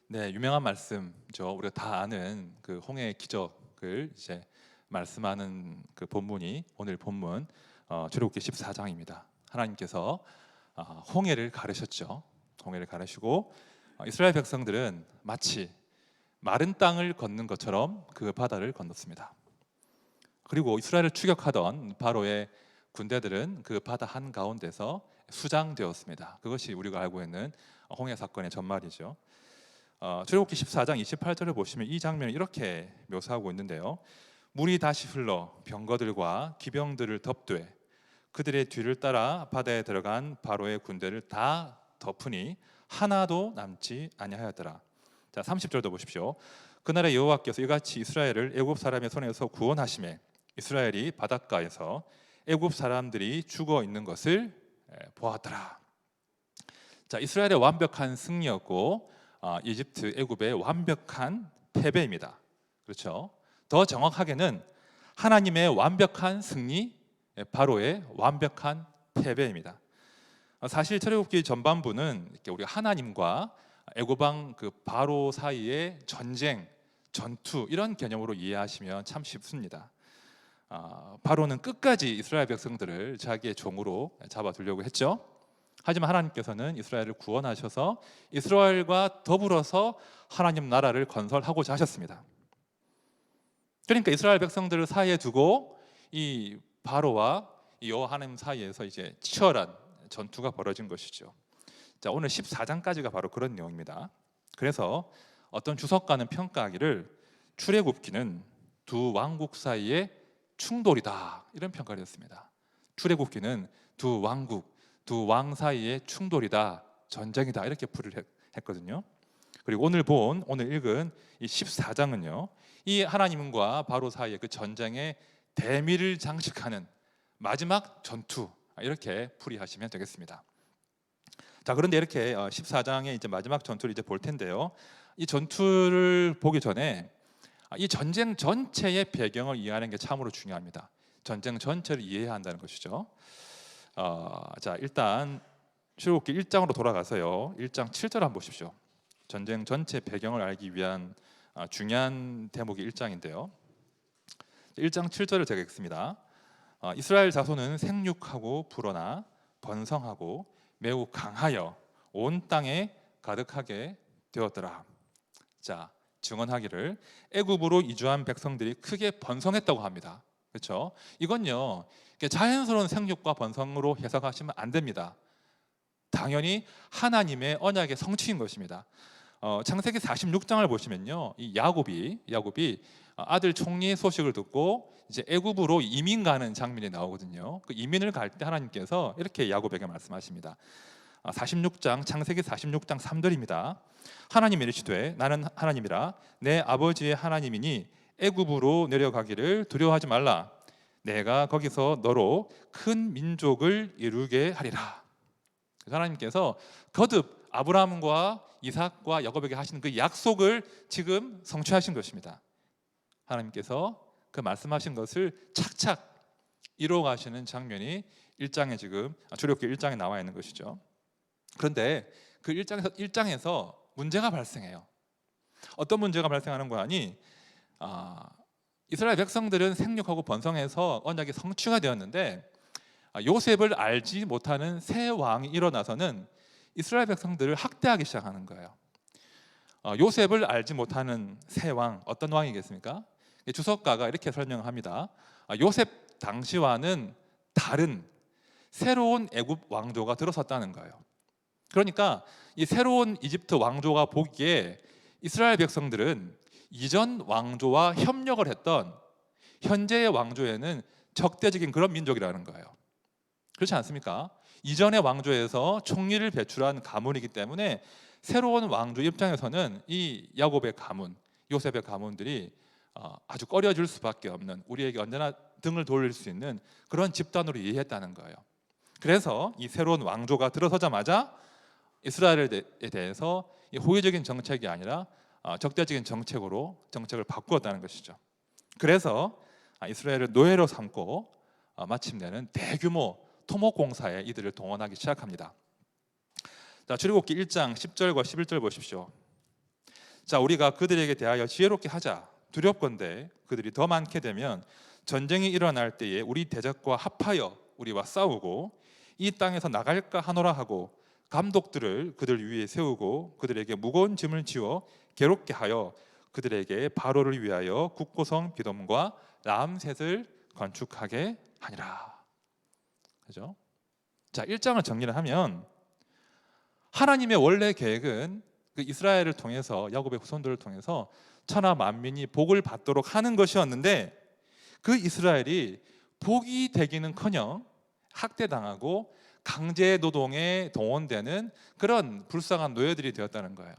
네, 유명한 말씀죠. 우리가 다 아는 그 홍해의 기적을 이제 말씀하는 그 본문이 오늘 본문 출애굽기 14장입니다. 하나님께서 홍해를 가르셨죠. 홍해를 가르시고 이스라엘 백성들은 마치 마른 땅을 걷는 것처럼 그 바다를 건넜습니다. 그리고 이스라엘을 추격하던 바로의 군대들은 그 바다 한가운데서 수장되었습니다. 그것이 우리가 알고 있는 홍해 사건의 전말이죠. 출애굽기 14장 28절을 보시면 이 장면을 이렇게 묘사하고 있는데요. 물이 다시 흘러 병거들과 기병들을 덮되 그들의 뒤를 따라 바다에 들어간 바로의 군대를 다 덮으니 하나도 남지 아니하였더라. 자, 30절도 보십시오. 그날에 여호와께서 이같이 이스라엘을 애굽 사람의 손에서 구원하시매 이스라엘이 바닷가에서 애굽 사람들이 죽어 있는 것을 보았더라. 자, 이스라엘의 완벽한 승리였고 이집트 애굽의 완벽한 패배입니다. 그렇죠? 더 정확하게는 하나님의 완벽한 승리, 바로의 완벽한 패배입니다. 사실 출애굽기 전반부는 이렇게 우리가 하나님과 애굽왕 그 바로 사이의 전쟁, 전투 이런 개념으로 이해하시면 참 쉽습니다. 바로는 끝까지 이스라엘 백성들을 자기의 종으로 잡아두려고 했죠. 하지만 하나님께서는 이스라엘을 구원하셔서 이스라엘과 더불어서 하나님 나라를 건설하고자 하셨습니다. 그러니까 이스라엘 백성들을 사이에 두고 이 바로와 이 여호와 하나님 사이에서 이제 치열한 전투가 벌어진 것이죠. 자, 오늘 14장까지가 바로 그런 내용입니다. 그래서 어떤 주석가는 평가하기를 출애굽기는 두 왕국 사이의 충돌이다 이런 평가를 했습니다. 출애굽기는 두 왕국, 두 왕 사이의 충돌이다, 전쟁이다 이렇게 풀이를 했거든요. 그리고 오늘 읽은 이 14장은요, 이 하나님과 바로 사이의 그 전쟁의 대미를 장식하는 마지막 전투 이렇게 풀이하시면 되겠습니다. 자, 그런데 이렇게 14장의 이제 마지막 전투를 이제 볼 텐데요. 이 전투를 보기 전에 이 전쟁 전체의 배경을 이해하는 게 참으로 중요합니다. 전쟁 전체를 이해해야 한다는 것이죠. 자, 일단 출애굽기 1장으로 돌아가서요. 1장 7절 한번 보십시오. 전쟁 전체 배경을 알기 위한 중요한 대목이 1장인데요. 1장 7절을 제가 읽습니다. 이스라엘 자손은 생육하고 불어나 번성하고 매우 강하여 온 땅에 가득하게 되었더라. 자, 증언하기를 애굽으로 이주한 백성들이 크게 번성했다고 합니다. 그렇죠? 이건요, 자연스러운 생육과 번성으로 해석하시면 안 됩니다. 당연히 하나님의 언약의 성취인 것입니다. 창세기 46장을 보시면요, 이 야곱이 아들 총리의 소식을 듣고 이제 애굽으로 이민 가는 장면이 나오거든요. 그 이민을 갈 때 하나님께서 이렇게 야곱에게 말씀하십니다. 46장 창세기 46장 3절입니다. 하나님이 이르시되 나는 하나님이라 내 아버지의 하나님이니 애굽으로 내려가기를 두려워하지 말라. 내가 거기서 너로 큰 민족을 이루게 하리라. 하나님께서 거듭 아브라함과 이삭과 야곱에게 하시는 그 약속을 지금 성취하신 것입니다. 하나님께서 그 말씀하신 것을 착착 이루어 가시는 장면이 1장에 지금 출애굽기 1장에 나와 있는 것이죠. 그런데 그 1장에서 문제가 발생해요. 어떤 문제가 발생하는 거 아니? 이스라엘 백성들은 생육하고 번성해서 언약이 성취가 되었는데 요셉을 알지 못하는 새 왕이 일어나서는 이스라엘 백성들을 학대하기 시작하는 거예요. 요셉을 알지 못하는 새 왕, 어떤 왕이겠습니까? 주석가가 이렇게 설명합니다. 요셉 당시와는 다른 새로운 애굽 왕조가 들어섰다는 거예요. 그러니까 이 새로운 이집트 왕조가 보기에 이스라엘 백성들은 이전 왕조와 협력을 했던 현재의 왕조에는 적대적인 그런 민족이라는 거예요. 그렇지 않습니까? 이전의 왕조에서 총리를 배출한 가문이기 때문에 새로운 왕조 입장에서는 이 야곱의 가문, 요셉의 가문들이 아주 꺼려질 수밖에 없는, 우리에게 언제나 등을 돌릴 수 있는 그런 집단으로 이해했다는 거예요. 그래서 이 새로운 왕조가 들어서자마자 이스라엘에 대해서 호의적인 정책이 아니라 적대적인 정책을 바꾸었다는 것이죠. 그래서 이스라엘을 노예로 삼고 마침내는 대규모 토목 공사에 이들을 동원하기 시작합니다. 자, 출애굽기 1장 10절과 11절 보십시오. 자, 우리가 그들에게 대하여 지혜롭게 하자. 두렵건대 그들이 더 많게 되면 전쟁이 일어날 때에 우리 대적과 합하여 우리와 싸우고 이 땅에서 나갈까 하노라 하고 감독들을 그들 위에 세우고 그들에게 무거운 짐을 지워 괴롭게 하여 그들에게 바로를 위하여 국고성 비돔과 람셋을 건축하게 하니라. 그죠? 자, 1장을 정리를 하면 하나님의 원래 계획은 그 이스라엘을 통해서 야곱의 후손들을 통해서 천하 만민이 복을 받도록 하는 것이었는데 그 이스라엘이 복이 되기는커녕 학대당하고 강제 노동에 동원되는 그런 불쌍한 노예들이 되었다는 거예요.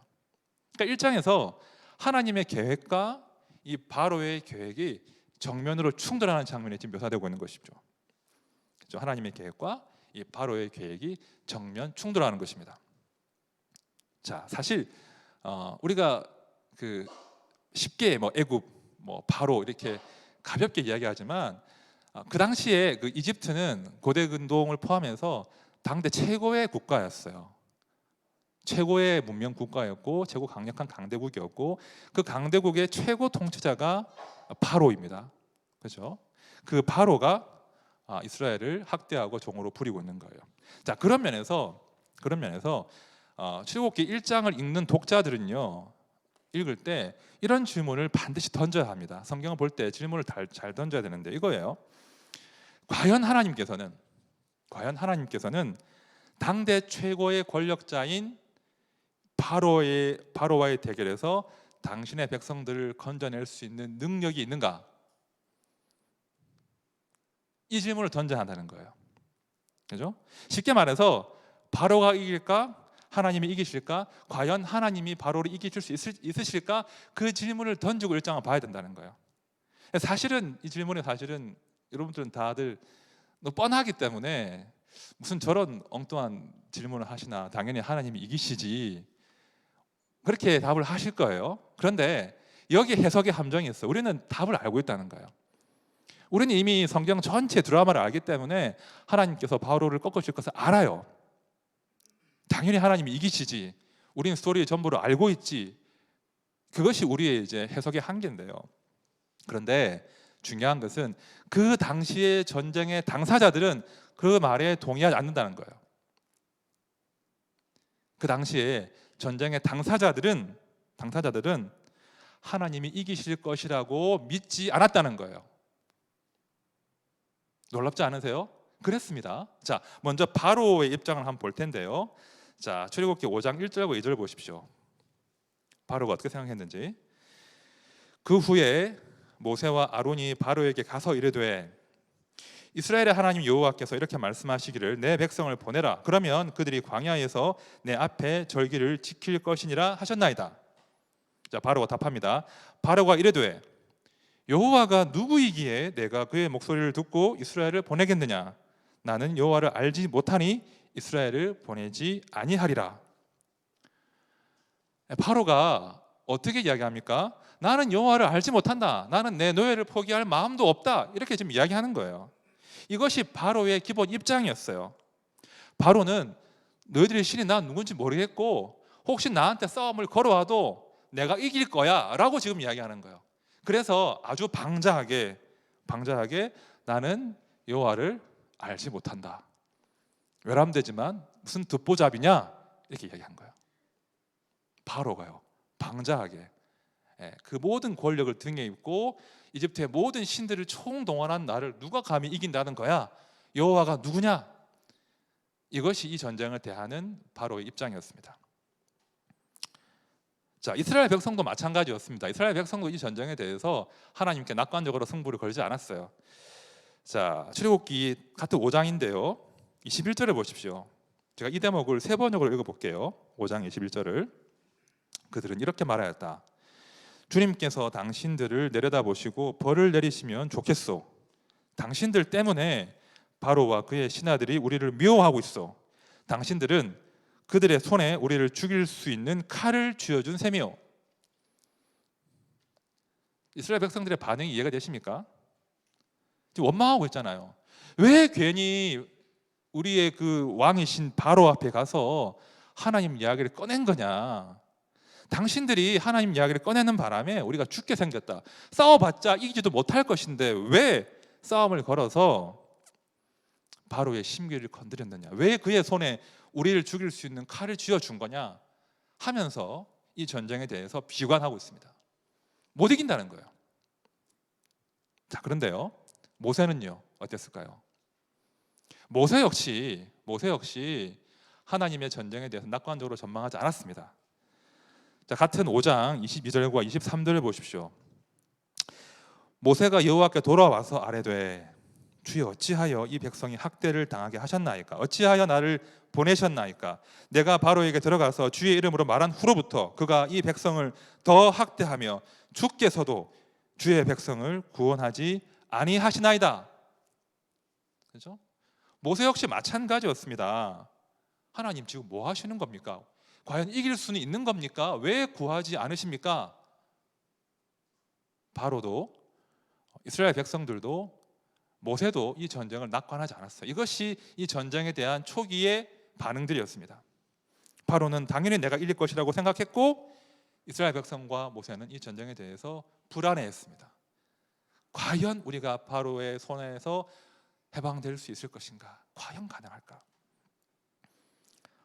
그러니까 1장에서 하나님의 계획과 이 바로의 계획이 정면으로 충돌하는 장면이 지금 묘사되고 있는 것이죠. 그렇죠? 하나님의 계획과 이 바로의 계획이 정면 충돌하는 것입니다. 자, 사실 우리가 그 쉽게 뭐 애굽, 뭐 바로 이렇게 가볍게 이야기하지만 그 당시에 그 이집트는 고대 근동을 포함해서 당대 최고의 국가였어요. 최고의 문명 국가였고 최고 강력한 강대국이었고 그 강대국의 최고 통치자가 바로입니다. 그렇죠? 그 바로가 이스라엘을 학대하고 종으로 부리고 있는 거예요. 자, 그런 면에서 출애굽기 1장을 읽는 독자들은요, 읽을 때 이런 질문을 반드시 던져야 합니다. 성경을 볼 때 질문을 잘 던져야 되는데 이거예요. 과연 하나님께서는 당대 최고의 권력자인 바로와의 대결에서 당신의 백성들을 건져낼 수 있는 능력이 있는가? 이 질문을 던져야 한다는 거예요. 그죠? 쉽게 말해서 바로가 이길까? 하나님이 이기실까? 과연 하나님이 바로를 이기실 수 있으실까? 그 질문을 던지고 1장을 봐야 된다는 거예요. 사실은 이 질문이 여러분들은 다들 너무 뻔하기 때문에 무슨 저런 엉뚱한 질문을 하시나, 당연히 하나님이 이기시지, 그렇게 답을 하실 거예요. 그런데 여기 해석의 함정이 있어요. 우리는 답을 알고 있다는 거예요. 우리는 이미 성경 전체 드라마를 알기 때문에 하나님께서 바로를 꺾으실 것을 알아요. 당연히 하나님이 이기시지, 우리는 스토리의 전부를 알고 있지. 그것이 우리의 이제 해석의 한계인데요. 그런데 중요한 것은 그 당시의 전쟁의 당사자들은 그 말에 동의하지 않는다는 거예요. 그 당시에 전쟁의 당사자들은 하나님이 이기실 것이라고 믿지 않았다는 거예요. 놀랍지 않으세요? 그랬습니다. 자, 먼저 바로의 입장을 한번 볼 텐데요. 자, 출애굽기 5장 1절과 2절 보십시오. 바로가 어떻게 생각했는지. 그 후에 모세와 아론이 바로에게 가서 이르되 이스라엘의 하나님 여호와께서 이렇게 말씀하시기를 내 백성을 보내라. 그러면 그들이 광야에서 내 앞에 절기를 지킬 것이니라 하셨나이다. 자, 바로가 답합니다. 바로가 이르되 여호와가 누구이기에 내가 그의 목소리를 듣고 이스라엘을 보내겠느냐? 나는 여호와를 알지 못하니 이스라엘을 보내지 아니하리라. 바로가 어떻게 이야기합니까? 나는 여호와를 알지 못한다. 나는 내 노예를 포기할 마음도 없다. 이렇게 지금 이야기하는 거예요. 이것이 바로의 기본 입장이었어요. 바로는 너희들의 신이 난 누군지 모르겠고 혹시 나한테 싸움을 걸어와도 내가 이길 거야 라고 지금 이야기하는 거예요. 그래서 아주 방자하게 나는 여호와를 알지 못한다. 외람되지만 무슨 듣보잡이냐 이렇게 이야기한 거예요. 바로가요, 방자하게 그 모든 권력을 등에 입고 이집트의 모든 신들을 총동원한 나를 누가 감히 이긴다는 거야? 여호와가 누구냐? 이것이 이 전쟁을 대하는 바로의 입장이었습니다. 자, 이스라엘 백성도 마찬가지였습니다. 이스라엘 백성도 이 전쟁에 대해서 하나님께 낙관적으로 승부를 걸지 않았어요. 자, 출애굽기 같은 5장인데요 21절을 보십시오. 제가 이 대목을 세 번역으로 읽어볼게요. 5장 21절을. 그들은 이렇게 말하였다. 주님께서 당신들을 내려다보시고 벌을 내리시면 좋겠소. 당신들 때문에 바로와 그의 신하들이 우리를 미워하고 있어. 당신들은 그들의 손에 우리를 죽일 수 있는 칼을 쥐어준 셈이요. 이스라엘 백성들의 반응이 이해가 되십니까? 지금 원망하고 있잖아요. 왜 괜히 우리의 그 왕이신 바로 앞에 가서 하나님 이야기를 꺼낸 거냐? 당신들이 하나님 이야기를 꺼내는 바람에 우리가 죽게 생겼다. 싸워봤자 이기지도 못할 것인데 왜 싸움을 걸어서 바로의 심기를 건드렸느냐? 왜 그의 손에 우리를 죽일 수 있는 칼을 쥐어준 거냐? 하면서 이 전쟁에 대해서 비관하고 있습니다. 못 이긴다는 거예요. 자, 그런데요, 모세는요 어땠을까요? 모세 역시 하나님의 전쟁에 대해서 낙관적으로 전망하지 않았습니다. 자, 같은 5장 22절과 23절을 보십시오. 모세가 여호와께 돌아와서 아뢰되 주여 어찌하여 이 백성이 학대를 당하게 하셨나이까? 어찌하여 나를 보내셨나이까? 내가 바로에게 들어가서 주의 이름으로 말한 후로부터 그가 이 백성을 더 학대하며 주께서도 주의 백성을 구원하지 아니하시나이다. 그렇죠? 모세 역시 마찬가지였습니다. 하나님 지금 뭐 하시는 겁니까? 과연 이길 수는 있는 겁니까? 왜 구하지 않으십니까? 바로도 이스라엘 백성들도 모세도 이 전쟁을 낙관하지 않았어요. 이것이 이 전쟁에 대한 초기의 반응들이었습니다. 바로는 당연히 내가 이길 것이라고 생각했고 이스라엘 백성과 모세는 이 전쟁에 대해서 불안해했습니다. 과연 우리가 바로의 손에서 해방될 수 있을 것인가? 과연 가능할까?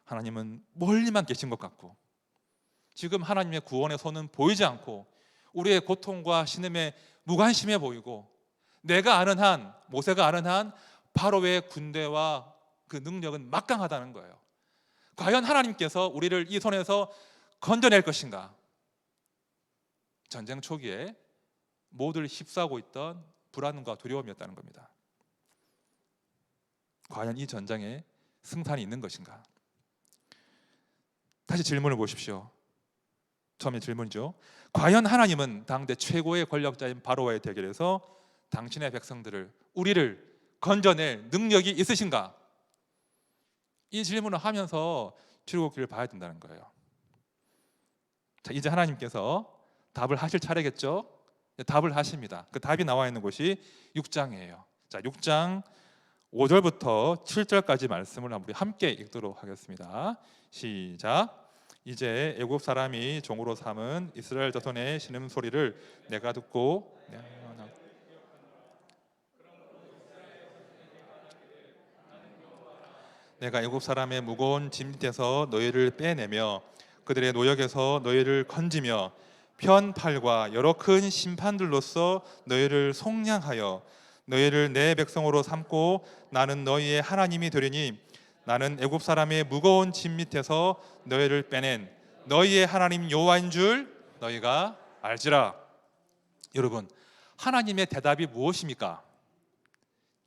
하나님은 멀리만 계신 것 같고 지금 하나님의 구원의 손은 보이지 않고 우리의 고통과 신음에 무관심해 보이고 내가 아는 한, 모세가 아는 한 바로의 군대와 그 능력은 막강하다는 거예요. 과연 하나님께서 우리를 이 손에서 건져낼 것인가? 전쟁 초기에 모두를 휩싸고 있던 불안과 두려움이었다는 겁니다. 과연 이 전쟁에 승산이 있는 것인가? 다시 질문을 보십시오. 처음에 질문이죠. 과연 하나님은 당대 최고의 권력자인 바로와의 대결에서 당신의 백성들을, 우리를 건져낼 능력이 있으신가? 이 질문을 하면서 출애굽기를 봐야 된다는 거예요. 자, 이제 하나님께서 답을 하실 차례겠죠? 답을 하십니다. 그 답이 나와 있는 곳이 6장이에요. 자, 6장 5절부터 7절까지 말씀을 우리 함께 읽도록 하겠습니다. 시작. 이제 애굽 사람이 종으로 삼은 이스라엘 자손의 신음 소리를 내가 듣고 내가 애굽 사람의 무거운 짐 밑에서 너희를 빼내며 그들의 노역에서 너희를 건지며 편팔과 여러 큰 심판들로서 너희를 속량하여 너희를 내 백성으로 삼고 나는 너희의 하나님이 되리니 나는 애굽 사람의 무거운 짐 밑에서 너희를 빼낸 너희의 하나님 여호와인 줄 너희가 알지라. 여러분, 하나님의 대답이 무엇입니까?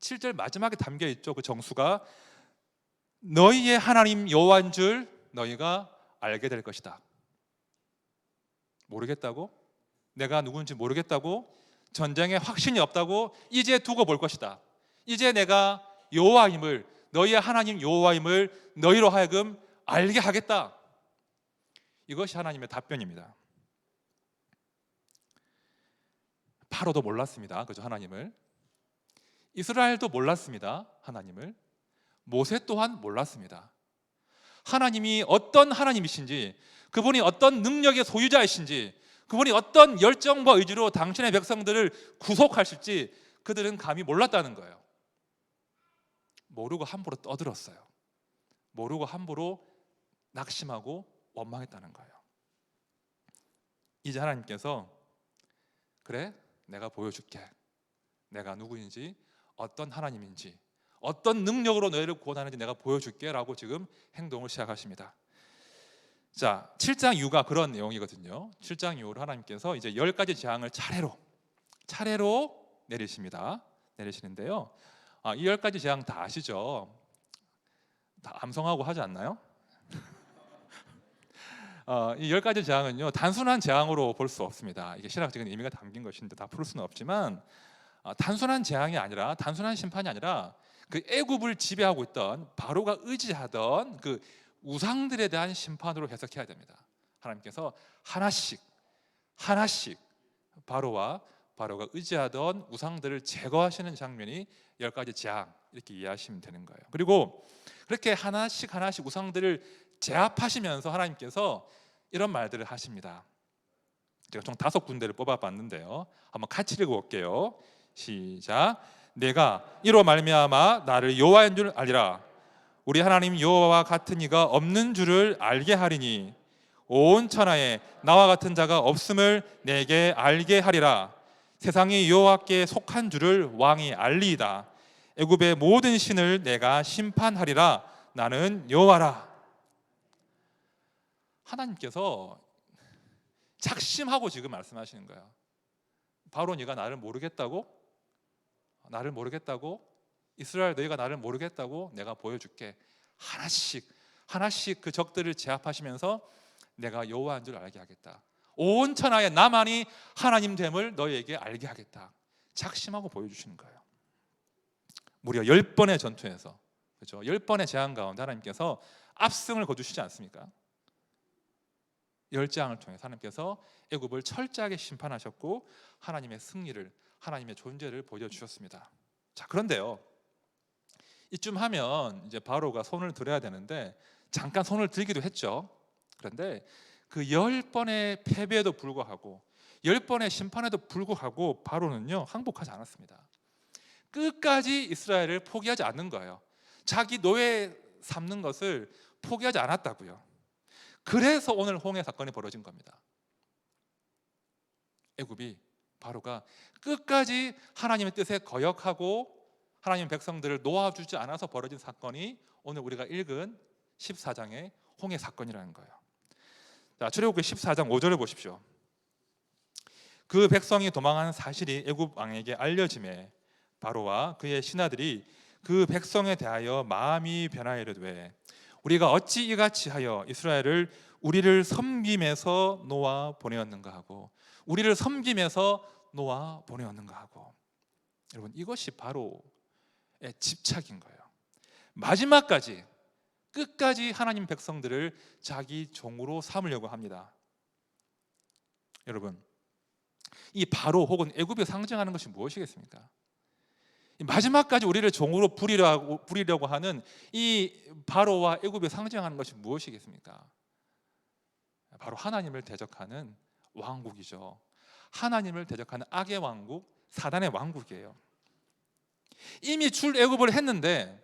7절 마지막에 담겨 있죠. 그 정수가 너희의 하나님 여호와인 줄 너희가 알게 될 것이다. 모르겠다고? 내가 누군지 모르겠다고? 전쟁에 확신이 없다고? 이제 두고 볼 것이다. 이제 내가 여호와임을, 너희의 하나님 여호와임을 너희로 하여금 알게 하겠다. 이것이 하나님의 답변입니다. 바로도 몰랐습니다. 그죠? 하나님을. 이스라엘도 몰랐습니다. 하나님을. 모세 또한 몰랐습니다. 하나님이 어떤 하나님이신지, 그분이 어떤 능력의 소유자이신지, 그분이 어떤 열정과 의지로 당신의 백성들을 구속하실지 그들은 감히 몰랐다는 거예요. 모르고 함부로 떠들었어요. 모르고 함부로 낙심하고 원망했다는 거예요. 이제 하나님께서 그래, 내가 보여줄게. 내가 누구인지, 어떤 하나님인지, 어떤 능력으로 너희를 구원하는지 내가 보여줄게 라고 지금 행동을 시작하십니다. 자, 7장 이후가 그런 내용이거든요. 7장 이후로 하나님께서 이제 10가지 재앙을 차례로 내리십니다. 내리시는데요, 이 10가지 재앙 다 아시죠? 다 암송하고 하지 않나요? 이 10가지 재앙은요, 단순한 재앙으로 볼 수 없습니다. 이게 신학적인 의미가 담긴 것인데 다 풀 수는 없지만 단순한 재앙이 아니라, 단순한 심판이 아니라 그 애굽을 지배하고 있던 바로가 의지하던 그 우상들에 대한 심판으로 해석해야 됩니다. 하나님께서 하나씩 바로가 의지하던 우상들을 제거하시는 장면이 10가지 재앙, 이렇게 이해하시면 되는 거예요. 그리고 그렇게 하나씩 우상들을 제압하시면서 하나님께서 이런 말들을 하십니다. 제가 총 5군데를 뽑아봤는데요, 한번 같이 읽어볼게요. 시작. 내가 이로 말미암아 나를 여호와인 줄 알리라. 우리 하나님 여호와와 같은 이가 없는 줄을 알게 하리니 온 천하에 나와 같은 자가 없음을 내게 알게 하리라. 세상이 여호와께 속한 줄을 왕이 알리이다. 애굽의 모든 신을 내가 심판하리라. 나는 여호와라. 하나님께서 작심하고 지금 말씀하시는 거예요. 바로 네가 나를 모르겠다고? 나를 모르겠다고? 이스라엘 너희가 나를 모르겠다고? 내가 보여줄게. 하나씩 그 적들을 제압하시면서 내가 여호와인 줄 알게 하겠다. 온 천하에 나만이 하나님 됨을 너희에게 알게 하겠다. 작심하고 보여주시는 거예요. 무려 10번의 전투에서, 그렇죠? 10번의 재앙 가운데 하나님께서 압승을 거두시지 않습니까? 열장을 통해 하나님께서 애굽을 철저하게 심판하셨고 하나님의 승리를, 하나님의 존재를 보여주셨습니다. 자, 그런데요, 이쯤 하면 이제 바로가 손을 들어야 되는데 잠깐 손을 들기도 했죠. 그런데 그 10번의 패배에도 불구하고 10번의 심판에도 불구하고 바로는요 항복하지 않았습니다. 끝까지 이스라엘을 포기하지 않는 거예요. 자기 노예 삼는 것을 포기하지 않았다고요. 그래서 오늘 홍해 사건이 벌어진 겁니다. 애굽이, 바로가 끝까지 하나님의 뜻에 거역하고 하나님의 백성들을 놓아주지 않아서 벌어진 사건이 오늘 우리가 읽은 14장의 홍해 사건이라는 거예요. 자, 출애굽기 14장 5절을 보십시오. 그 백성이 도망한 사실이 애굽 왕에게 알려짐에 바로와 그의 신하들이 그 백성에 대하여 마음이 변하이르되 우리가 어찌 이같이 하여 이스라엘을 우리를 섬김에서 놓아 보내었는가 하고, 우리를 섬김에서 놓아 보내었는가 하고. 여러분, 이것이 바로의 집착인 거예요. 마지막까지, 끝까지 하나님 백성들을 자기 종으로 삼으려고 합니다. 여러분, 이 바로 혹은 애굽이 상징하는 것이 무엇이겠습니까? 마지막까지 우리를 종으로 부리려고 하는 이 바로와 애굽이 상징하는 것이 무엇이겠습니까? 바로 하나님을 대적하는 왕국이죠. 하나님을 대적하는 악의 왕국, 사단의 왕국이에요. 이미 출애굽을 했는데,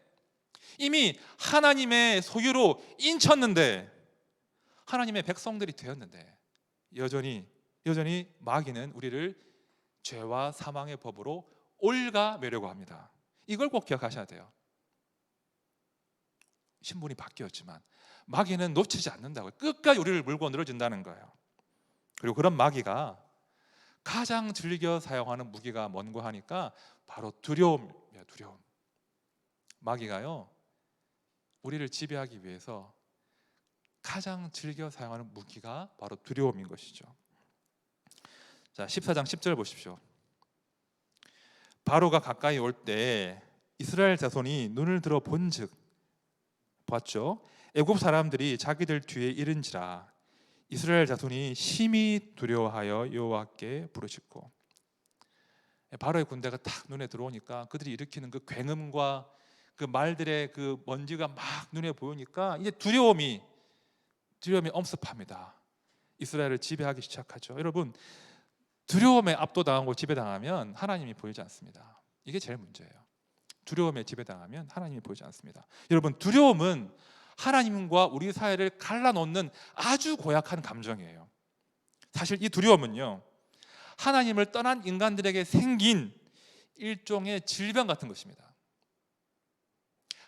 이미 하나님의 소유로 인쳤는데, 하나님의 백성들이 되었는데 여전히 마귀는 우리를 죄와 사망의 법으로 올가매려고 합니다. 이걸 꼭 기억하셔야 돼요. 신분이 바뀌었지만 마귀는 놓치지 않는다고요. 끝까지 우리를 물고 늘어진다는 거예요. 그리고 그런 마귀가 가장 즐겨 사용하는 무기가 뭔고 하니까 바로 두려움이에요. 두려움. 마귀가요, 우리를 지배하기 위해서 가장 즐겨 사용하는 무기가 바로 두려움인 것이죠. 자, 14장 10절 보십시오. 바로가 가까이 올 때 이스라엘 자손이 눈을 들어 본즉 봤죠. 애굽 사람들이 자기들 뒤에 이른지라 이스라엘 자손이 심히 두려워하여 여호와께 부르짖고. 바로의 군대가 딱 눈에 들어오니까 그들이 일으키는 그 굉음과 그 말들의 그 먼지가 막 눈에 보이니까 이제 두려움이 엄습합니다. 이스라엘을 지배하기 시작하죠. 여러분, 두려움에 압도당하고 지배당하면 하나님이 보이지 않습니다. 이게 제일 문제예요. 두려움에 지배당하면 하나님이 보이지 않습니다. 여러분, 두려움은 하나님과 우리 사이를 갈라놓는 아주 고약한 감정이에요. 사실 이 두려움은요, 하나님을 떠난 인간들에게 생긴 일종의 질병 같은 것입니다.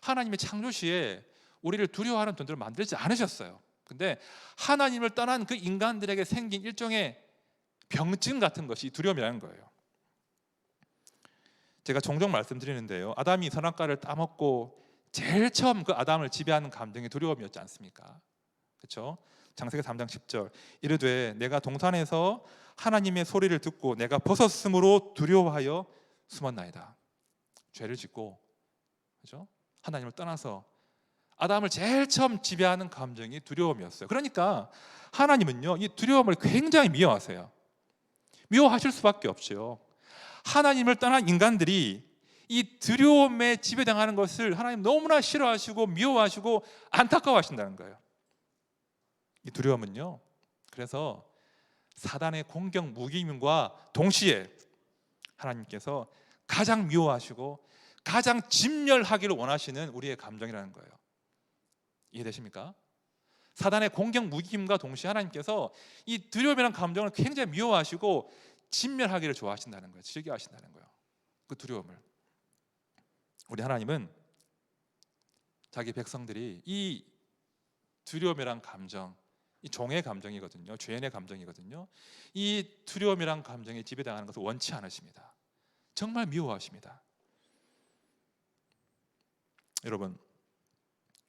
하나님의 창조 시에 우리를 두려워하는 존재를 만들지 않으셨어요. 근데 하나님을 떠난 그 인간들에게 생긴 일종의 병증 같은 것이 두려움이라는 거예요. 제가 종종 말씀드리는데요, 아담이 선악과를 따먹고 제일 처음 그 아담을 지배하는 감정이 두려움이었지 않습니까? 그렇죠? 창세기 3장 10절 이르되 내가 동산에서 하나님의 소리를 듣고 내가 벗었으므로 두려워하여 숨었나이다. 죄를 짓고, 그렇죠? 하나님을 떠나서 아담을 제일 처음 지배하는 감정이 두려움이었어요. 그러니까 하나님은요, 이 두려움을 굉장히 미워하세요. 미워하실 수밖에 없죠. 하나님을 떠난 인간들이 이 두려움에 지배당하는 것을 하나님 너무나 싫어하시고 미워하시고 안타까워하신다는 거예요. 이 두려움은요, 그래서 사단의 공격 무기임과 동시에 하나님께서 가장 미워하시고 가장 진멸하기를 원하시는 우리의 감정이라는 거예요. 이해되십니까? 사단의 공격 무기임과 동시에 하나님께서 이 두려움이라는 감정을 굉장히 미워하시고 진멸하기를 좋아하신다는 거예요. 즐겨하신다는 거예요. 그 두려움을. 우리 하나님은 자기 백성들이 이 두려움이란 감정, 이 종의 감정이거든요. 죄인의 감정이거든요. 이 두려움이란 감정에 지배당하는 것을 원치 않으십니다. 정말 미워하십니다. 여러분,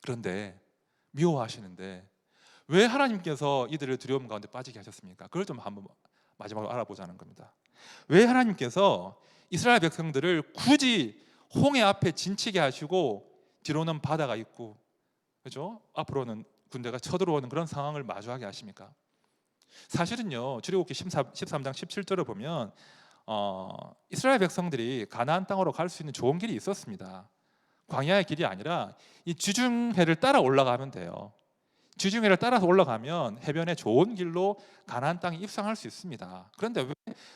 그런데 미워하시는데 왜 하나님께서 이들을 두려움 가운데 빠지게 하셨습니까? 그걸 좀 한번 마지막으로 알아보자는 겁니다. 왜 하나님께서 이스라엘 백성들을 굳이 홍해 앞에 진치게 하시고 뒤로는 바다가 있고, 그렇죠? 앞으로는 군대가 쳐들어오는 그런 상황을 마주하게 하십니까? 사실은요, 출애굽기 13장 17절을 보면 이스라엘 백성들이 가나안 땅으로 갈 수 있는 좋은 길이 있었습니다. 광야의 길이 아니라 이 지중해를 따라 올라가면 돼요. 지중해를 따라서 올라가면 해변에 좋은 길로 가나안 땅에 입성할 수 있습니다. 그런데 왜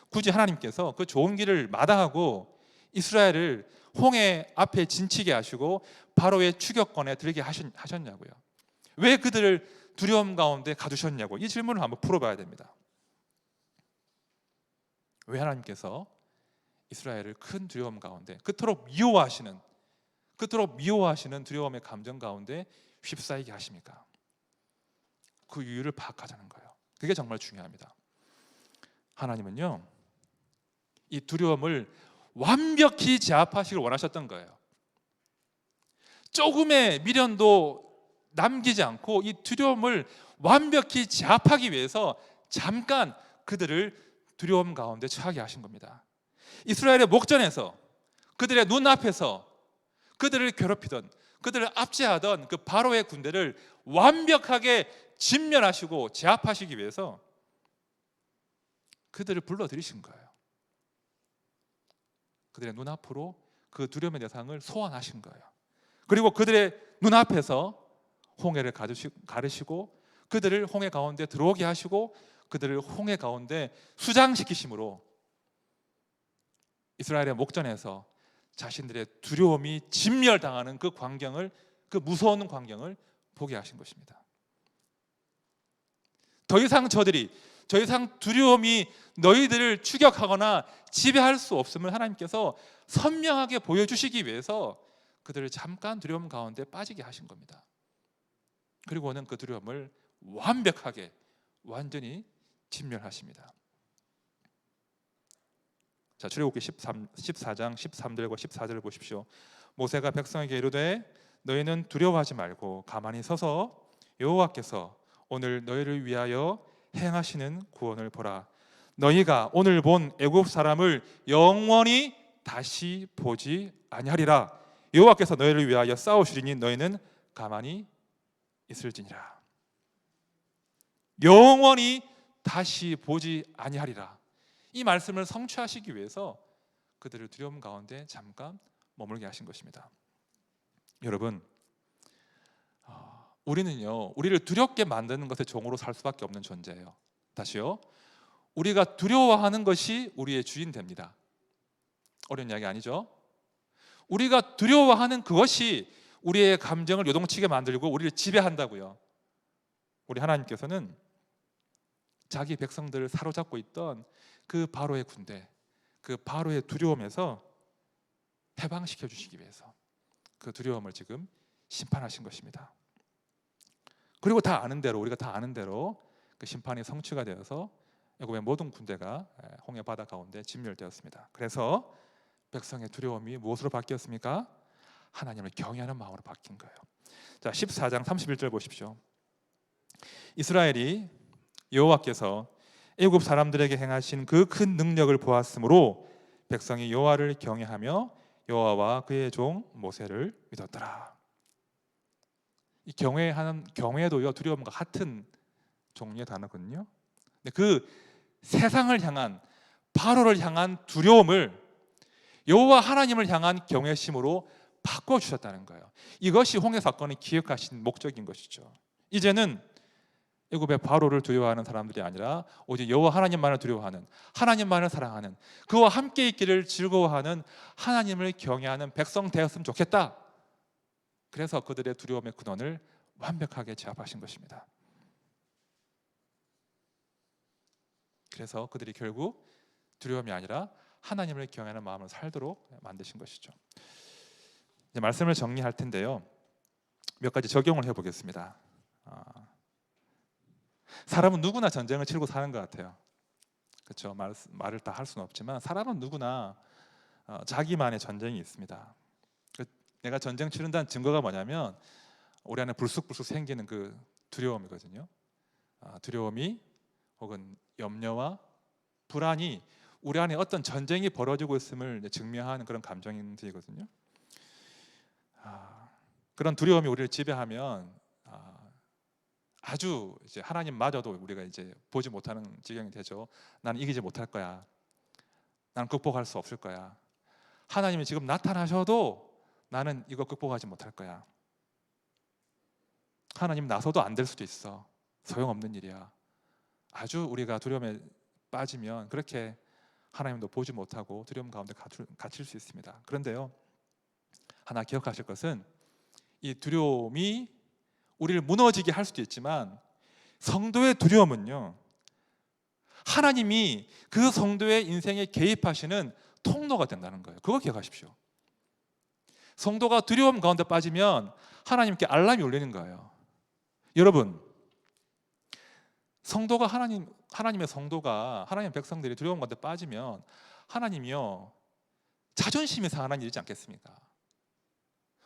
굳이 하나님께서 그 좋은 길을 마다하고 이스라엘을 홍해 앞에 진치게 하시고 바로의 추격권에 들게 하셨냐고요. 왜 그들을 두려움 가운데 가두셨냐고, 이 질문을 한번 풀어봐야 됩니다. 왜 하나님께서 이스라엘을 큰 두려움 가운데, 그토록 미워하시는 두려움의 감정 가운데 휩싸이게 하십니까? 그 이유를 파악하자는 거예요. 그게 정말 중요합니다. 하나님은요, 이 두려움을 완벽히 제압하시길 원하셨던 거예요. 조금의 미련도 남기지 않고 이 두려움을 완벽히 제압하기 위해서 잠깐 그들을 두려움 가운데 처하게 하신 겁니다. 이스라엘의 목전에서, 그들의 눈앞에서 그들을 괴롭히던, 그들을 압제하던 그 바로의 군대를 완벽하게 진멸하시고 제압하시기 위해서 그들을 불러들이신 거예요. 그들의 눈앞으로 그 두려움의 대상을 소환하신 거예요. 그리고 그들의 눈앞에서 홍해를 가르시고 그들을 홍해 가운데 들어오게 하시고 그들을 홍해 가운데 수장시키심으로 이스라엘의 목전에서 자신들의 두려움이 진멸당하는 그 광경을, 그 무서운 광경을 보게 하신 것입니다. 더 이상 두려움이 너희들을 추격하거나 지배할 수 없음을 하나님께서 선명하게 보여주시기 위해서 그들을 잠깐 두려움 가운데 빠지게 하신 겁니다. 그리고는 그 두려움을 완벽하게, 완전히 진멸하십니다. 자, 출애굽기 14장 13절과 14절을 보십시오. 모세가 백성에게 이르되 너희는 두려워하지 말고 가만히 서서 여호와께서 오늘 너희를 위하여 행하시는 구원을 보라. 너희가 오늘 본 애굽 사람을 영원히 다시 보지 아니하리라. 여호와께서 너희를 위하여 싸우시리니 너희는 가만히 있을지니라. 영원히 다시 보지 아니하리라. 이 말씀을 성취하시기 위해서 그들을 두려움 가운데 잠깐 머물게 하신 것입니다. 여러분, 우리는요, 우리를 두렵게 만드는 것의 종으로 살 수밖에 없는 존재예요. 다시요, 우리가 두려워하는 것이 우리의 주인 됩니다. 어려운 이야기 아니죠? 우리가 두려워하는 그것이 우리의 감정을 요동치게 만들고 우리를 지배한다고요. 우리 하나님께서는 자기 백성들을 사로잡고 있던 그 바로의 군대, 그 바로의 두려움에서 해방시켜 주시기 위해서 그 두려움을 지금 심판하신 것입니다. 그리고 우리가 다 아는 대로 그 심판이 성취가 되어서 애굽의 모든 군대가 홍해 바다 가운데 진멸되었습니다. 그래서 백성의 두려움이 무엇으로 바뀌었습니까? 하나님을 경외하는 마음으로 바뀐 거예요. 자, 14장 31절 보십시오. 이스라엘이 여호와께서 애굽 사람들에게 행하신 그 큰 능력을 보았으므로 백성이 여호와를 경외하며 여호와와 그의 종 모세를 믿었더라. 이 경외도요, 두려움과 같은 종류의 단어거든요. 근데 그 세상을 향한, 바로를 향한 두려움을 여호와 하나님을 향한 경외심으로 바꿔주셨다는 거예요. 이것이 홍해 사건을 기억하신 목적인 것이죠. 이제는 애굽의 바로를 두려워하는 사람들이 아니라 오직 여호와 하나님만을 두려워하는, 하나님만을 사랑하는, 그와 함께 있기를 즐거워하는 하나님을 경외하는 백성 되었으면 좋겠다. 그래서 그들의 두려움의 근원을 완벽하게 제압하신 것입니다. 그래서 그들이 결국 두려움이 아니라 하나님을 경외하는 마음을 살도록 만드신 것이죠. 이제 말씀을 정리할 텐데요, 몇 가지 적용을 해보겠습니다. 사람은 누구나 전쟁을 치르고 사는 것 같아요. 그렇죠? 말을 다 할 수는 없지만 사람은 누구나 자기만의 전쟁이 있습니다. 내가 전쟁 치른다는 증거가 뭐냐면 우리 안에 불쑥불쑥 생기는 그 두려움이거든요. 두려움이 혹은 염려와 불안이 우리 안에 어떤 전쟁이 벌어지고 있음을 증명하는 그런 감정들이거든요. 그런 두려움이 우리를 지배하면 아주 이제 하나님마저도 우리가 이제 보지 못하는 지경이 되죠. 나는 이기지 못할 거야. 나는 극복할 수 없을 거야. 하나님이 지금 나타나셔도 나는 이거 극복하지 못할 거야. 하나님 나서도 안 될 수도 있어. 소용없는 일이야. 아주 우리가 두려움에 빠지면 그렇게 하나님도 보지 못하고 두려움 가운데 갇힐 수 있습니다. 그런데요, 하나 기억하실 것은 이 두려움이 우리를 무너지게 할 수도 있지만 성도의 두려움은요, 하나님이 그 성도의 인생에 개입하시는 통로가 된다는 거예요. 그거 기억하십시오. 성도가 두려움 가운데 빠지면 하나님께 알람이 울리는 거예요. 여러분, 성도가 하나님의 성도가, 하나님의 백성들이 두려움 가운데 빠지면 하나님이요, 자존심이 상하는 일이지 않겠습니까?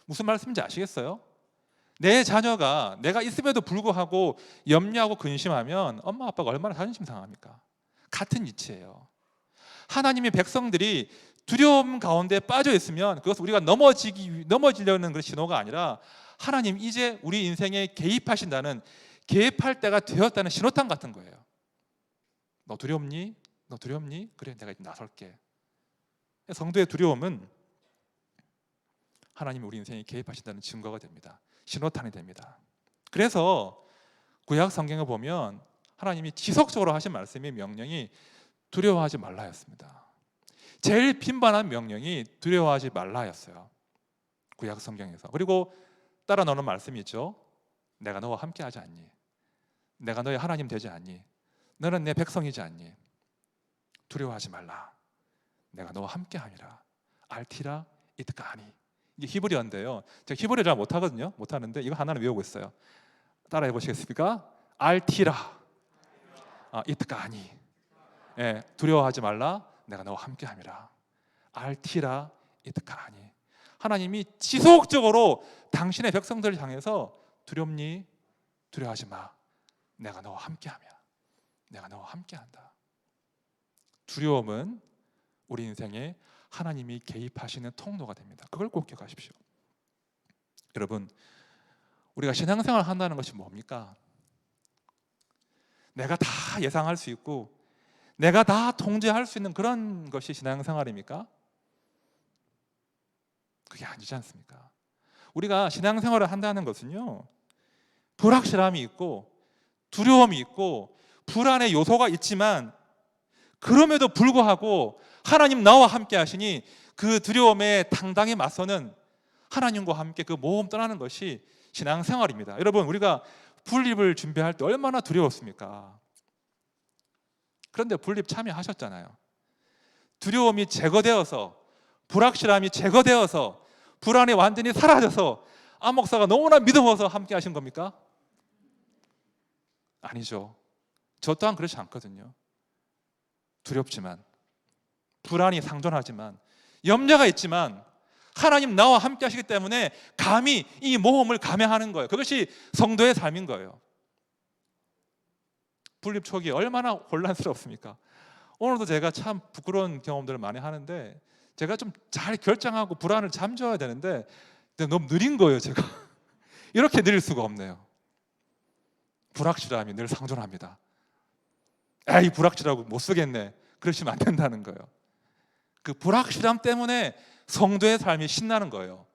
무슨 말씀인지 아시겠어요? 내 자녀가 내가 있음에도 불구하고 염려하고 근심하면 엄마 아빠가 얼마나 자존심 상합니까? 같은 이치예요. 하나님의 백성들이 두려움 가운데 빠져 있으면 그것은 우리가 넘어지려는 그런 신호가 아니라 하나님 이제 우리 인생에 개입하신다는, 개입할 때가 되었다는 신호탄 같은 거예요. 너 두렵니? 너 두렵니? 그래, 내가 이제 나설게. 성도의 두려움은 하나님이 우리 인생에 개입하신다는 증거가 됩니다. 신호탄이 됩니다. 그래서 구약 성경을 보면 하나님이 지속적으로 하신 말씀이, 명령이 두려워하지 말라였습니다. 제일 빈번한 명령이 두려워하지 말라였어요, 구약 성경에서. 그리고 따라 나오는 말씀이 있죠. 내가 너와 함께 하지 않니? 내가 너의 하나님 되지 않니? 너는 내 백성이지 않니? 두려워하지 말라. 내가 너와 함께 함이라. 알티라 이트카니. 이게 히브리어인데요, 제가 히브리어 잘 못하거든요. 못하는데 이거 하나는 외우고 있어요. 따라해 보시겠습니까? 알티라 이트카니. 예, 두려워하지 말라. 내가 너와 함께 함이라. 알티라 이트카니. 하나님이 지속적으로 당신의 백성들을 향해서 두렵니? 두려워하지 마. 내가 너와 함께 함이야. 내가 너와 함께 한다. 두려움은 우리 인생에 하나님이 개입하시는 통로가 됩니다. 그걸 꼭 기억하십시오. 여러분, 우리가 신앙생활을 한다는 것이 뭡니까? 내가 다 예상할 수 있고 내가 다 통제할 수 있는 그런 것이 신앙생활입니까? 그게 아니지 않습니까? 우리가 신앙생활을 한다는 것은요, 불확실함이 있고 두려움이 있고 불안의 요소가 있지만 그럼에도 불구하고 하나님 나와 함께 하시니 그 두려움에 당당히 맞서는, 하나님과 함께 그 모험 떠나는 것이 신앙생활입니다. 여러분, 우리가 분립을 준비할 때 얼마나 두려웠습니까? 그런데 분립 참여하셨잖아요. 두려움이 제거되어서, 불확실함이 제거되어서, 불안이 완전히 사라져서 안 목사가 너무나 믿어서 함께 하신 겁니까? 아니죠. 저 또한 그렇지 않거든요. 두렵지만, 불안이 상존하지만, 염려가 있지만 하나님 나와 함께 하시기 때문에 감히 이 모험을 감행하는 거예요. 그것이 성도의 삶인 거예요. 분립 초기 얼마나 혼란스럽습니까? 오늘도 제가 참 부끄러운 경험들을 많이 하는데 제가 좀 잘 결정하고 불안을 잠재워야 되는데 너무 느린 거예요. 제가 이렇게 느릴 수가 없네요. 불확실함이 늘 상존합니다. 에이, 불확실하고 못 쓰겠네, 그러시면 안 된다는 거예요. 그 불확실함 때문에 성도의 삶이 신나는 거예요.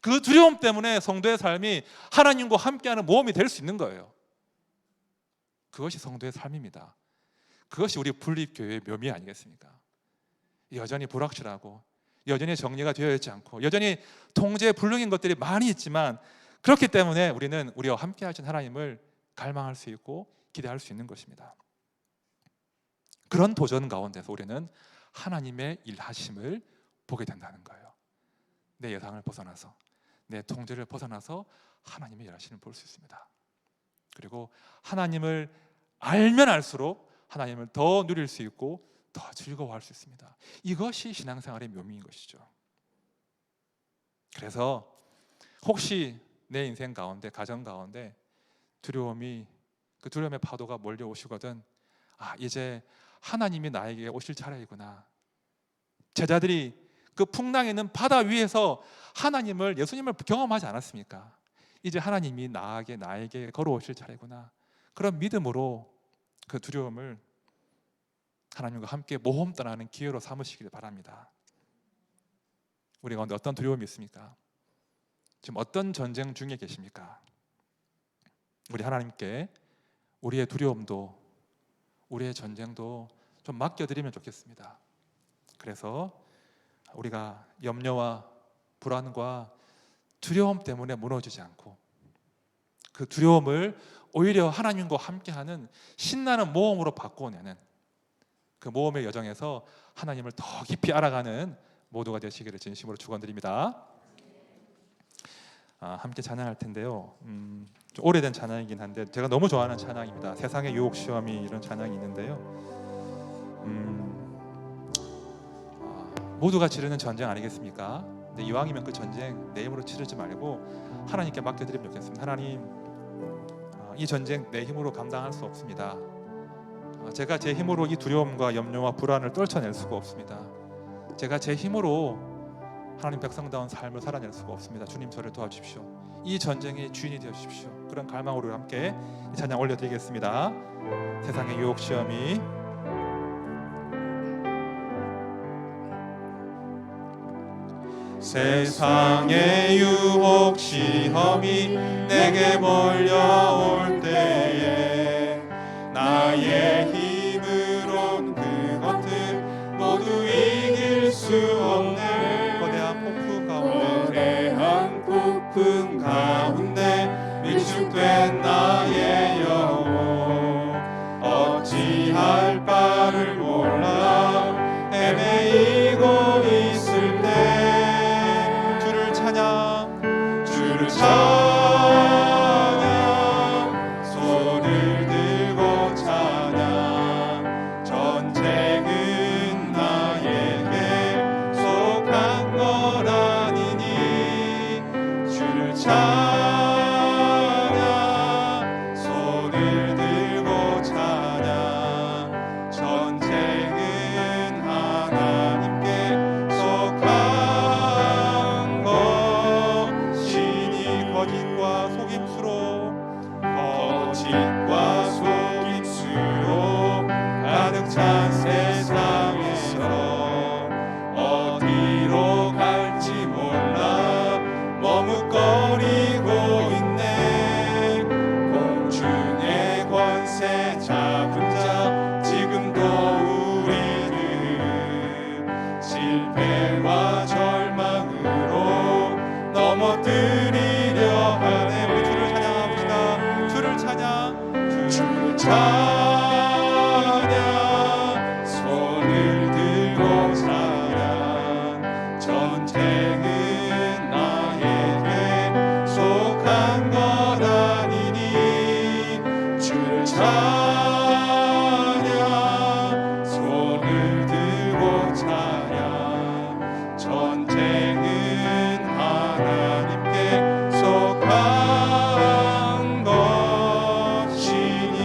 그 두려움 때문에 성도의 삶이 하나님과 함께하는 모험이 될 수 있는 거예요. 그것이 성도의 삶입니다. 그것이 우리 분립교회의 묘미 아니겠습니까? 여전히 불확실하고 여전히 정리가 되어 있지 않고 여전히 통제 불능인 것들이 많이 있지만, 그렇기 때문에 우리는 우리와 함께 하신 하나님을 갈망할 수 있고 기대할 수 있는 것입니다. 그런 도전 가운데서 우리는 하나님의 일하심을 보게 된다는 거예요. 내 예상을 벗어나서, 내 통제를 벗어나서 하나님의 일하심을 볼 수 있습니다. 그리고 하나님을 알면 알수록 하나님을 더 누릴 수 있고 더 즐거워할 수 있습니다. 이것이 신앙생활의 묘미인 것이죠. 그래서 혹시 내 인생 가운데, 가정 가운데 두려움의 파도가 몰려오시거든, 이제 하나님이 나에게 오실 차례이구나. 제자들이 그 풍랑에 있는 바다 위에서 예수님을 경험하지 않았습니까? 이제 하나님이 나에게 걸어오실 차례구나. 그런 믿음으로 그 두려움을 하나님과 함께 모험 떠나는 기회로 삼으시길 바랍니다. 우리 가운데 어떤 두려움이 있습니까? 지금 어떤 전쟁 중에 계십니까? 우리 하나님께 우리의 두려움도, 우리의 전쟁도 좀 맡겨드리면 좋겠습니다. 그래서 우리가 염려와 불안과 두려움 때문에 무너지지 않고 그 두려움을 오히려 하나님과 함께하는 신나는 모험으로 바꿔내는 그 모험의 여정에서 하나님을 더 깊이 알아가는 모두가 되시기를 진심으로 축원드립니다. 함께 찬양할 텐데요. 좀 오래된 찬양이긴 한데 제가 너무 좋아하는 찬양입니다. 세상의 유혹 시험이, 이런 찬양이 있는데요. 모두가 치르는 전쟁 아니겠습니까? 근데 이왕이면 그 전쟁 내 힘으로 치르지 말고 하나님께 맡겨드리면 좋겠습니다. 하나님, 이 전쟁 내 힘으로 감당할 수 없습니다. 제가 제 힘으로 이 두려움과 염려와 불안을 떨쳐낼 수가 없습니다. 제가 제 힘으로 하나님 백성다운 삶을 살아낼 수가 없습니다. 주님, 저를 도와주십시오. 이 전쟁의 주인이 되어 주십시오. 그런 갈망으로 함께 이 찬양 올려드리겠습니다. 세상의 유혹 시험이. 세상의 유혹 시험이 내게 몰려올 때에 나의 힘으론 그것들 모두 이길 수 없네. 거대한 폭풍 가운데 위축된 나의 영혼, 어찌할 바를 몰라 헤매이고 있을 때 주를 찬양, 손을 들고 찬양. 전쟁은 나에게 속한 것 아니니 주를 찬양, 손을 들고 찬양. 전쟁은 하나님께 속한 것이니 거짓과 속임수로 가득 찬 세상에서 어디로 갈지 몰라 머뭇거리고 있네. 공중의 권세 잡은 자 지금도 우리는 실패와 절망으로 넘어뜨리려 하네. 우리 주를 찬양합시다. 주를 찬양, 손을 들고 찬양. 전쟁은 나에게 속한 것 아니니 주를 찬양, 손을 들고 찬양. 전쟁은 하나님께 속한 것이니.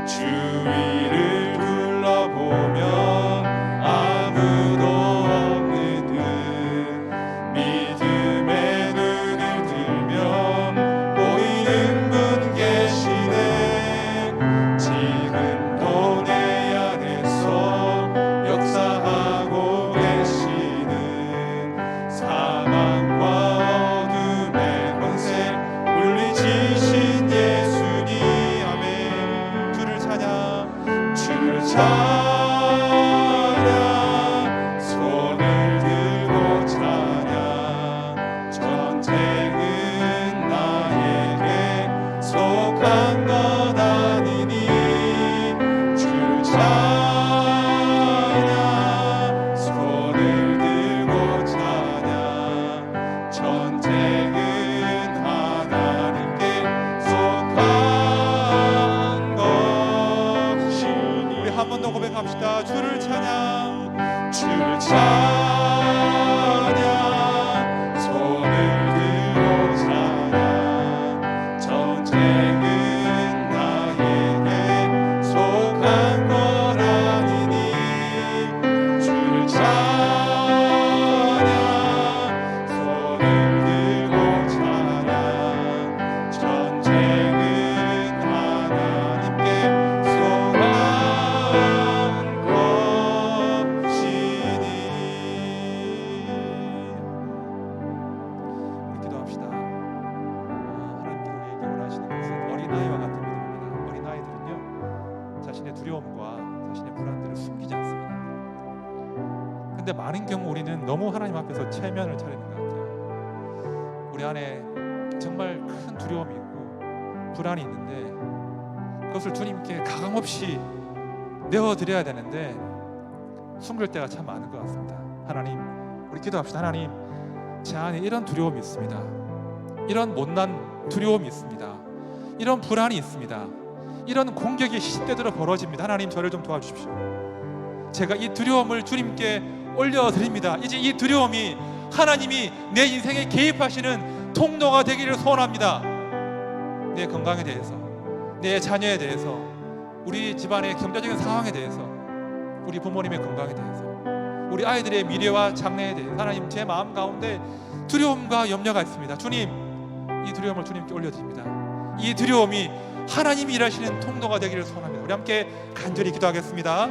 주위를 둘러보면 아무도 없는 듯 믿음의 눈을 들면 보이는 분 계시네. 지금도 내 안에서 역사하고 계시는 사망과 어둠의 권세 물리치신 예수 찬양 손을 들고 찬양 전쟁은 나에게 속한 것 아니니 주 찬양 손을 들고 찬양 전쟁은 하나님께 속한 것이니. 우리 한 번 더 고백합시다. 주를 찬양, 주를 찬양 손을 들고 찬양 전쟁은 나에게 속한 것 아니니 주를 찬양 손을 들고 찬양 전쟁은 하나님께 속한 것이니. 우리 기도합시다. 하나님께서 우리에게 원하시는 것은 어린아이와 같은 믿음입니다. 어린아이들은요, 자신의 두려움과 자신의 불안들을 숨기지 않습니다. 근데 많은 경우 우리는 너무 하나님 앞에서 체면을 차리는 것 같아요. 우리 안에 정말 큰 두려움이 있고 불안이 있는데 그것을 주님께 가감없이 내어드려야 되는데 숨길 때가 참 많은 것 같습니다. 하나님, 우리 기도합시다. 하나님, 제 안에 이런 두려움이 있습니다. 이런 못난 두려움이 있습니다. 이런 불안이 있습니다. 이런 공격이 시시때대로 벌어집니다. 하나님, 저를 좀 도와주십시오. 제가 이 두려움을 주님께 올려드립니다. 이제 이 두려움이 하나님이 내 인생에 개입하시는 통로가 되기를 소원합니다. 내 건강에 대해서, 내 자녀에 대해서, 우리 집안의 경제적인 상황에 대해서, 우리 부모님의 건강에 대해서, 우리 아이들의 미래와 장래에 대해서 하나님, 제 마음 가운데 두려움과 염려가 있습니다. 주님, 이 두려움을 주님께 올려드립니다. 이 두려움이 하나님이 일하시는 통로가 되기를 소원합니다. 우리 함께 간절히 기도하겠습니다.